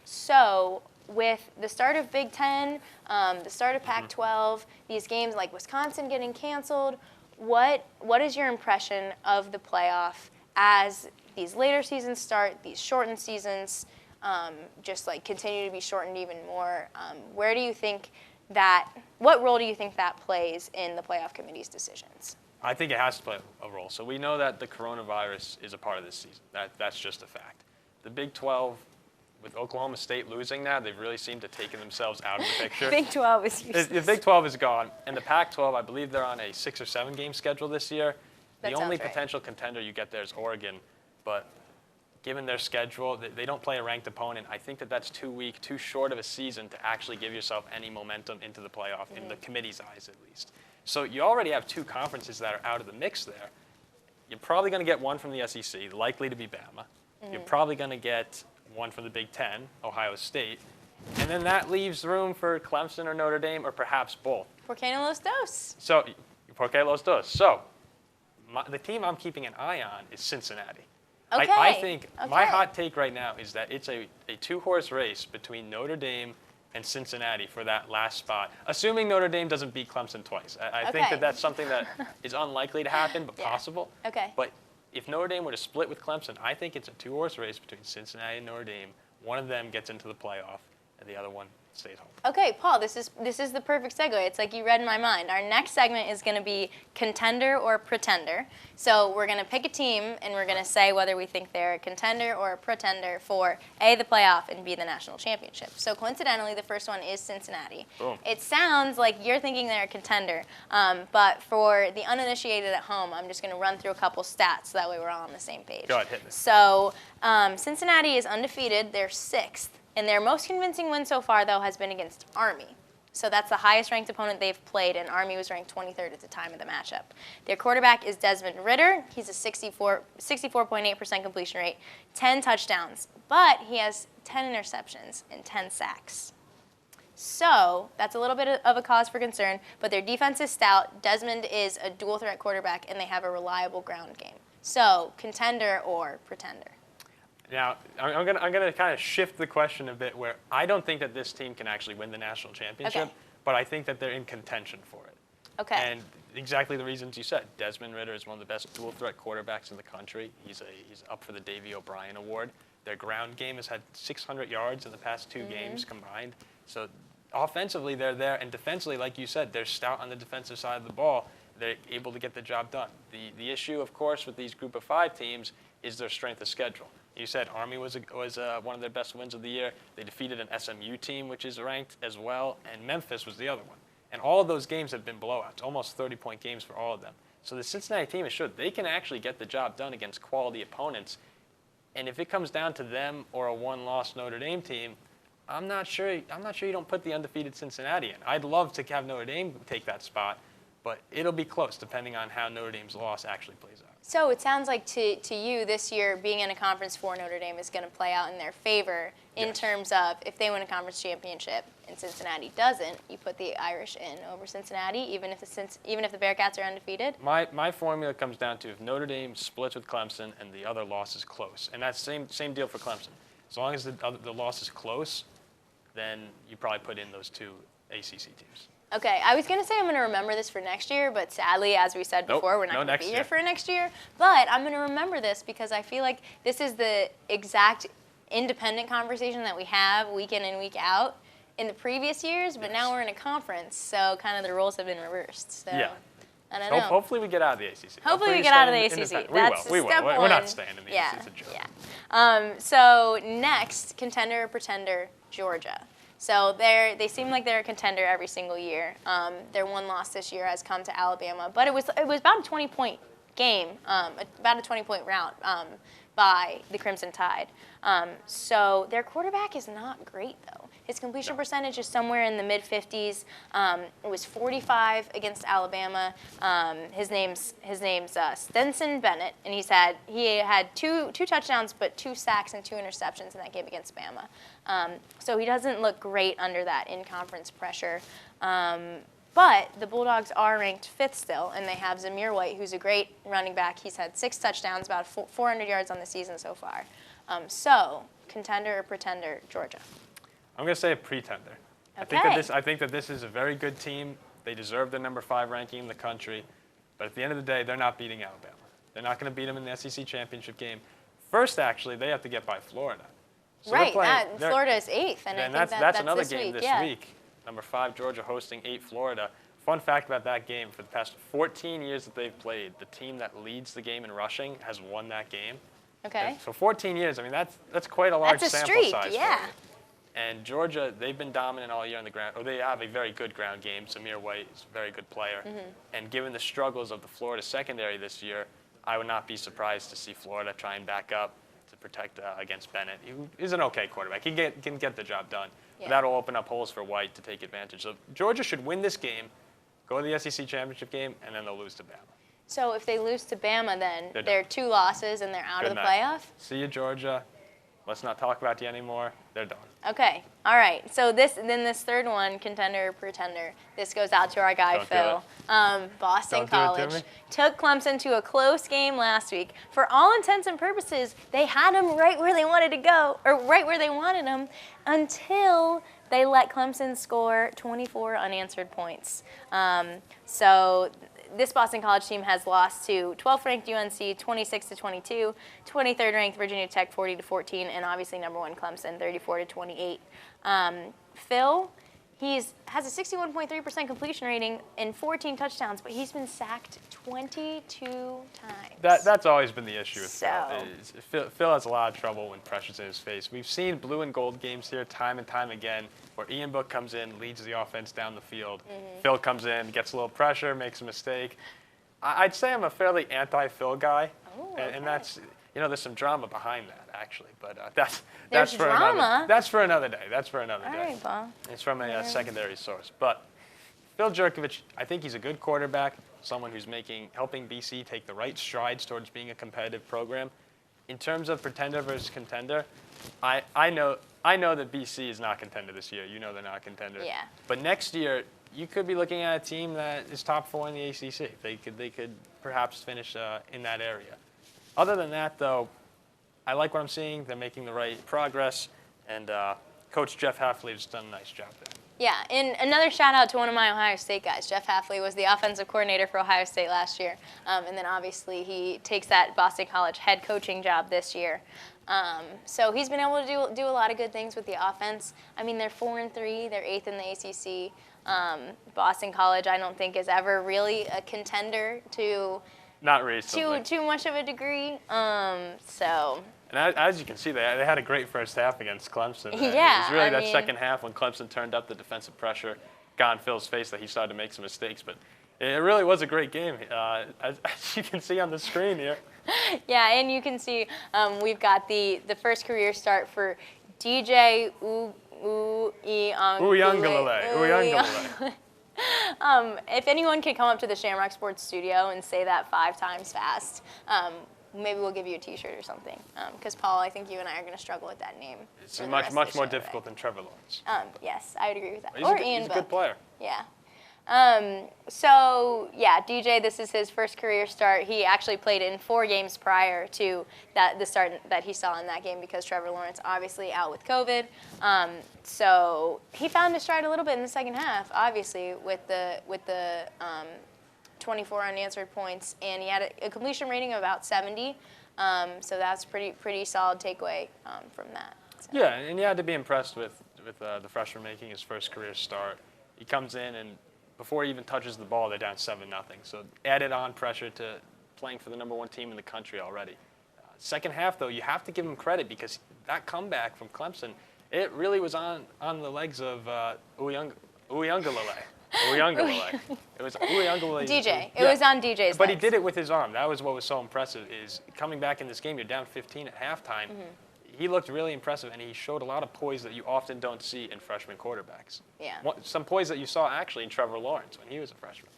So with the start of Big Ten, the start of Pac-12, these games like Wisconsin getting canceled, what is your impression of the playoff as these later seasons start, these shortened seasons just like continue to be shortened even more? Where do you think what role do you think that plays in the playoff committee's decisions? I think it has to play a role. So we know that the coronavirus is a part of this season. That's just a fact. The Big 12, with Oklahoma State losing that, they've really seemed to take themselves out of the picture. Big 12 is useless. The Big 12 is gone. And the Pac-12, I believe they're on a 6 or 7 game schedule this year. That the only sounds right. potential contender you get there is Oregon. But given their schedule, they don't play a ranked opponent. I think that's too weak, too short of a season to actually give yourself any momentum into the playoff, in the committee's eyes at least. So you already have 2 conferences that are out of the mix there. You're probably going to get one from the SEC, likely to be Bama. You're probably going to get one from the Big Ten, Ohio State. And then that leaves room for Clemson or Notre Dame or perhaps both. ¿Por qué no los dos? So, ¿por qué los dos? So, the team I'm keeping an eye on is Cincinnati. Okay. I think my hot take right now is that it's a 2-horse race between Notre Dame and Cincinnati for that last spot, assuming Notre Dame doesn't beat Clemson twice. I think that's something that is unlikely to happen, but possible. Okay. But if Notre Dame were to split with Clemson, I think it's a 2-horse race between Cincinnati and Notre Dame. One of them gets into the playoff, and the other one stays home. Okay, Paul, this is the perfect segue. It's like you read my mind. Our next segment is going to be Contender or Pretender. So we're going to pick a team, and we're going to say whether we think they're a contender or a pretender for A, the playoff, and B, the national championship. So coincidentally, the first one is Cincinnati. Boom. It sounds like you're thinking they're a contender, but for the uninitiated at home, I'm just going to run through a couple stats so that way we're all on the same page. Go ahead, hit me. So Cincinnati is undefeated. They're 6th. And their most convincing win so far, though, has been against Army. So that's the highest-ranked opponent they've played, and Army was ranked 23rd at the time of the matchup. Their quarterback is Desmond Ritter. He's a 64.8% completion rate, 10 touchdowns. But he has 10 interceptions and 10 sacks. So that's a little bit of a cause for concern, but their defense is stout. Desmond is a dual-threat quarterback, and they have a reliable ground game. So contender or pretender? Now, I'm gonna kind of shift the question a bit where I don't think that this team can actually win the national championship, but I think that they're in contention for it. Okay. And exactly the reasons you said. Desmond Ritter is one of the best dual-threat quarterbacks in the country. He's up for the Davey O'Brien Award. Their ground game has had 600 yards in the past 2 games combined. So offensively, they're there, and defensively, like you said, they're stout on the defensive side of the ball. They're able to get the job done. The issue, of course, with these Group of 5 teams is their strength of schedule. You said Army was one of their best wins of the year. They defeated an SMU team, which is ranked as well, and Memphis was the other one. And all of those games have been blowouts, almost 30-point games for all of them. So the Cincinnati team has showed they can actually get the job done against quality opponents. And if it comes down to them or a 1-loss Notre Dame team, I'm not sure you don't put the undefeated Cincinnati in. I'd love to have Notre Dame take that spot, but it'll be close depending on how Notre Dame's loss actually plays out. So it sounds like to you this year, being in a conference for Notre Dame is going to play out in their favor in terms of if they win a conference championship and Cincinnati doesn't, you put the Irish in over Cincinnati, even if the Bearcats are undefeated? My formula comes down to if Notre Dame splits with Clemson and the other loss is close, and that's same deal for Clemson. As long as the loss is close, then you probably put in those 2 ACC teams. Okay, I was going to say I'm going to remember this for next year, but sadly, as we said before, we're not going to be here for next year. But I'm going to remember this because I feel like this is the exact independent conversation that we have week in and week out in the previous years, but now we're in a conference, so kind of the roles have been reversed. So, yeah. I don't know. Hopefully we get out of the ACC. Hopefully we get out of the ACC. We will. We're not staying in the ACC. It's a joke. Yeah. So next, contender or pretender, Georgia. So they seem like they're a contender every single year. Their 1 loss this year has come to Alabama, but it was about a 20-point game, about a 20-point rout by the Crimson Tide. So their quarterback is not great though. His completion percentage is somewhere in the mid-50s. It was 45 against Alabama. His name's Stetson Bennett, and he had two touchdowns, but 2 sacks and 2 interceptions in that game against Bama. So he doesn't look great under that in-conference pressure. But the Bulldogs are ranked 5th still, and they have Zamir White, who's a great running back. He's had 6 touchdowns, about 400 yards on the season so far. So contender or pretender, Georgia? I'm going to say a pretender. Okay. I think that this is a very good team. They deserve the number 5 ranking in the country. But at the end of the day, they're not beating Alabama. They're not going to beat them in the SEC championship game. First, actually, they have to get by Florida. So Right. Florida is 8th, and I think that's another this game week. this week. Number 5, Georgia hosting 8 Florida. Fun fact about that game, for the past 14 years that they've played, the team that leads the game in rushing has won that game. Okay. And so 14 years, I mean, that's quite a large That's a sample streak, size yeah. for you. And Georgia, they've been dominant all year on the ground. Or they have a very good ground game. Samir White is a very good player. And given the struggles of the Florida secondary this year, I would not be surprised to see Florida try and back up to protect against Bennett, who is an okay quarterback. He can get the job done. Yeah. But that'll open up holes for White to take advantage. So Georgia should win this game, go to the SEC championship game, and then they'll lose to Bama. So if they lose to Bama, then They're they're done. 2 losses and they're out Good of the night. playoff? See you, Georgia. Let's not talk about you anymore. They're done. Okay. All right. So this third one, contender or pretender, this goes out to our guy, Don't do Phil. Boston Don't do it to College me. took Clemson to a close game last week. For all intents and purposes, they had them right where they wanted to go, or right where they wanted them, until they let Clemson score 24 unanswered points. So this Boston College team has lost to 12th ranked UNC 26-22, 23rd ranked Virginia Tech 40-14, and obviously number 1 Clemson 34-28. Phil, has a 61.3% completion rating and 14 touchdowns, but he's been sacked 22 times. That's always been the issue with So- Phil has a lot of trouble when pressure's in his face. We've seen blue and gold games here time and time again where Ian Book comes in, leads the offense down the field. Phil comes in, gets a little pressure, makes a mistake. I'd say I'm a fairly anti-Phil guy, Oh, and okay. that's, there's some drama behind that, actually. But that's There's for drama? That's for another day. That's for another All day. right, Bob. It's from a secondary source. But Phil Jerkovich, I think he's a good quarterback, someone who's helping BC take the right strides towards being a competitive program. In terms of pretender versus contender, I know that BC is not contender this year. You know they're not contender. Yeah. But next year, you could be looking at a team that is top 4 in the ACC. They could perhaps finish in that area. Other than that, though, I like what I'm seeing. They're making the right progress, and Coach Jeff Hafley has done a nice job there. Yeah, and another shout out to one of my Ohio State guys. Jeff Hafley was the offensive coordinator for Ohio State last year, and then obviously he takes that Boston College head coaching job this year. So he's been able to do a lot of good things with the offense. I mean, they're 4-3, they're 8th in the ACC. Boston College, I don't think, is ever really a contender to Not recently. too much of a degree. So. And as you can see, they had a great first half against Clemson. Yeah, It was really I that mean- second half when Clemson turned up the defensive pressure, got in Phil's face that he started to make some mistakes. But it really was a great game, as you can see on the screen here. Yeah, and you can see we've got the first career start for DJ Uyangalele. If anyone could come up to the Shamrock Sports studio and say that 5 times fast, maybe we'll give you a T-shirt or something. Because Paul, I think you and I are going to struggle with that name. It's for the much rest of much the more show, difficult right? than Trevor Lawrence. Yes, I would agree with that. He's Or a Ian good Book. player. Yeah. So yeah, DJ, this is his first career start. He actually played in 4 games prior to the start that he saw in that game because Trevor Lawrence obviously out with COVID. So he found his stride a little bit in the second half, obviously with the 24 unanswered points, and he had a completion rating of about 70. So that's pretty solid takeaway from that. So. Yeah, and you had to be impressed with the freshman making his first career start. He comes in, and before he even touches the ball, they're down 7-0. So added on pressure to playing for the number 1 team in the country already. Second half, though, you have to give him credit because that comeback from Clemson, it really was on the legs of Uyangalele. It was Uyangalele. DJ. It was on DJ's But he legs. did it with his arm. That was what was so impressive is coming back in this game, you're down 15 at halftime. He looked really impressive, and he showed a lot of poise that you often don't see in freshman quarterbacks. Yeah. Some poise that you saw actually in Trevor Lawrence when he was a freshman.